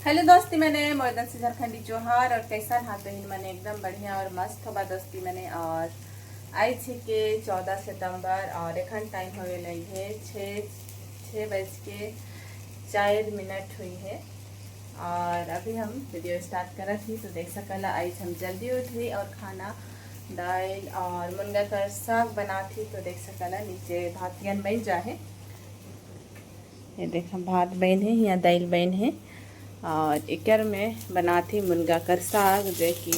Hello दोस्ती मैंने मोरदन से झारखंडी जोहार और कैसा हाथ बहन मैंने एकदम बढ़िया और मस्त होगा दोस्ती मैंने। और आई थी के 14 सितंबर और एखन टाइम हो गई है 6:04 हुई है। और अभी हम वीडियो स्टार्ट कर थी तो देख सकल आई हम जल्दी उठी और खाना दाल और मुनगा का साग बना थी तो देख सकल नीचे भातियन बन जा है। ये देखा भात बन है या दाल बन है और एकर में बनाती मुनगा कर साग जो कि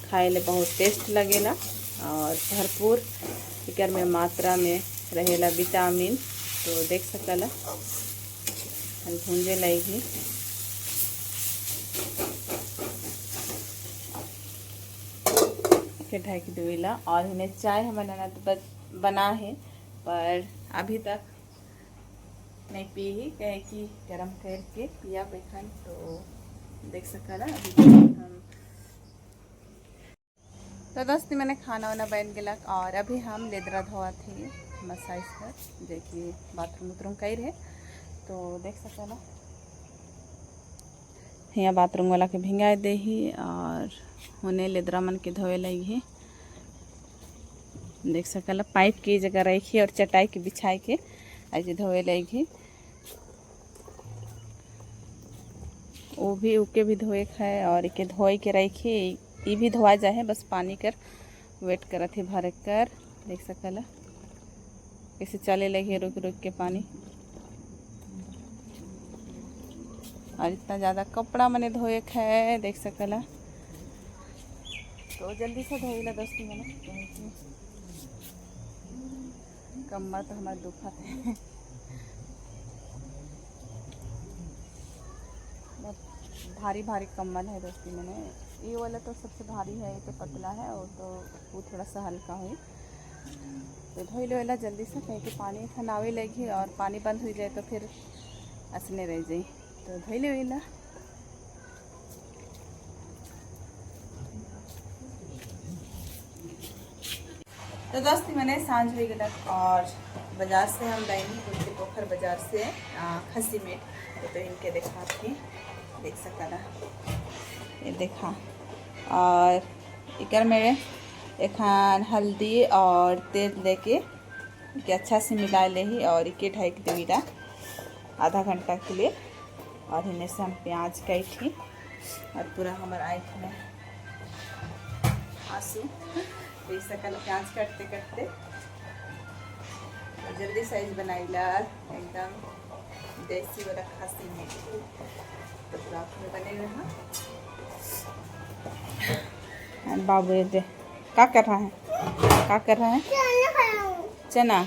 खाए ले बहुत टेस्ट लगेला और भरपूर एकर में मात्रा में रहेला विटामिन। तो देख सकला भूंजे लगी के ढक देला और इन्हें चाय हम बनाना तो बना है पर अभी तक नहीं पी ही कहे कि गरम करके पिया बेखन। तो देख सकला अभी हम तो दोस्ती मैंने खाना वाना बन गलक और अभी हम लेदरा धोआ थे मसाइज कर जो कि बाथरूम उथरूम कर रहे तो देख सकला यहाँ बाथरूम वाला के भिंगा दे ही और होने लेदरा मन के धोए लगी देख सकला पाइप की जगह रखी और चटाई के बिछाई के ऐसे धोए लगी वो भी उके भी धोए खाए और इके धोए के रखी ये भी धोआ जाए बस पानी कर वेट करत है भर कर देख सकला कैसे चले लगे रुक रुक के पानी और इतना ज़्यादा कपड़ा मैंने धोए खाए देख सकला तो जल्दी से धोएला दोस्ती मैंने कमर तो हमारे दुखत है भारी भारी कम्बल है दोस्ती मैंने ये वाला तो सबसे भारी है ये तो पतला है और तो वो थोड़ा सा हल्का हुई तो धोई लो जल्दी से कहीं कि पानी खनावे लगी और पानी बंद हो जाए तो फिर असने रह जाए तो धोई लो तो दोस्ती मैंने सांझ हो गया और बाजार से हम लाएंगे कुर्ती पोखर बाजार से खसी मीट तो इनके देखा थी देख सकला ये देखा और इकर में एखान हल्दी और तेल लेके अच्छा से मिला ले ही और इके ढक देगा आधा घंटा के लिए और इन्हें से हम प्याज काटी और पूरा हमारे आँख में आंसू देख सकल प्याज काटते काटते तो जल्दी साइज बनाइला एकदम देसी वाला खसी मीट तो पूरा में बने रहा बाबू दे क्या कर रहा है चना।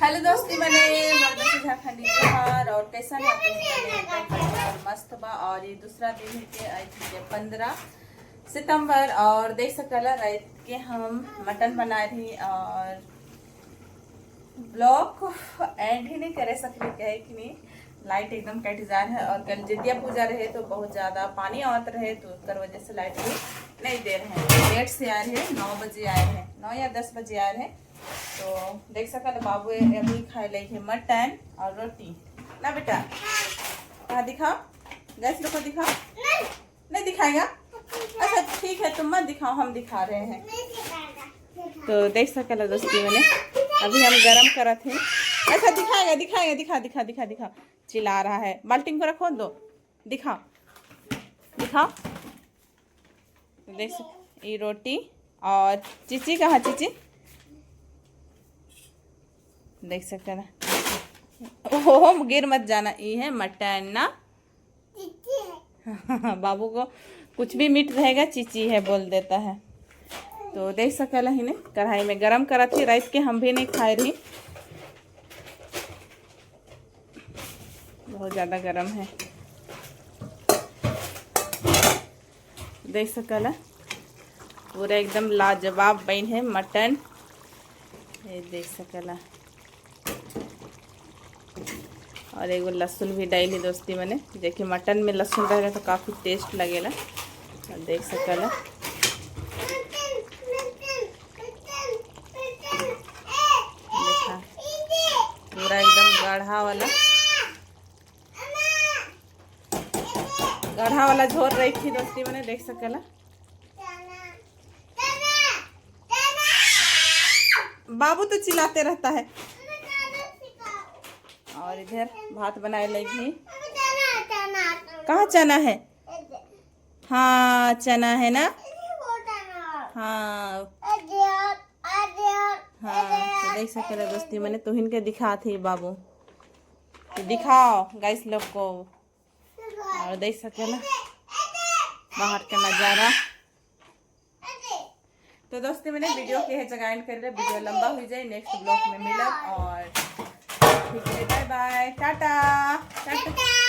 हेलो दोस्ती मैंने मोरदन से झारखंडी जोहार और कैसा मस्त बा और ये दूसरा दिन के आई थी 15 सितंबर और देख सकला रात के हम मटन बनाए थे और ब्लॉग एंड ही नहीं करे सकते कहे कि नहीं लाइट एकदम कट जा है और कल जितिया पूजा रहे तो बहुत ज़्यादा पानी आवत रहे तो उसकर वजह से लाइट भी नहीं दे रहे हैं। लेट से आए हैं 9 बजे आए हैं 9 या 10 बजे आए हैं तो देख सकल बाबू अभी खाए लगे मटन और रोटी ना बेटा कहाँ दिखाओ गैस लोग को दिखाओ नहीं दिखाएगा अच्छा ठीक है तुम मत दिखाओ हम दिखा रहे हैं। तो देख सकल दोस्ती मैंने अभी हम गरम करा थे अच्छा दिखाएगा दिखा चिल्ला रहा है बाल्टी को रखो दो दिखाओ तो देख ये रोटी और चीची कहाँ चीची देख सकते ना ओहो गिर मत जाना ये है मटन ना बाबू को कुछ भी मीट रहेगा चीची है बोल देता है। तो देख सकला ही ने कढ़ाई में गरम करा थी राइस के हम भी नहीं खाए रही बहुत ज़्यादा गरम है देख सकला पूरा एकदम लाजवाब बन है मटन ये देख सकला और एगो लहसुन भी डाली दोस्ती मैंने देखिए मटन में लहसुन रहेगा तो काफ़ी टेस्ट लगेला और देख सकला पूरा एकदम गाढ़ा वाला गढ़ा वाला झोर रही थी दोस्ती मैंने देख सकेला। बाबू तो चिल्लाते रहता है। और इधर भात बनाए लगी। कहाँ चना है? हाँ चना है ना। हाँ हाँ तो देख सकेला दोस्ती मैंने तुहिन के दिखा थी बाबू तो दिखाओ गाइस लोग को। और देख सकेला बाहर का नज़ारा। तो दोस्ती मैंने वीडियो के जगह एंड कर रहे, वीडियो लंबा हो जाए, नेक्स्ट ब्लॉग में मिलब। और ठीक है, बाय बाय, टाटा टाटा।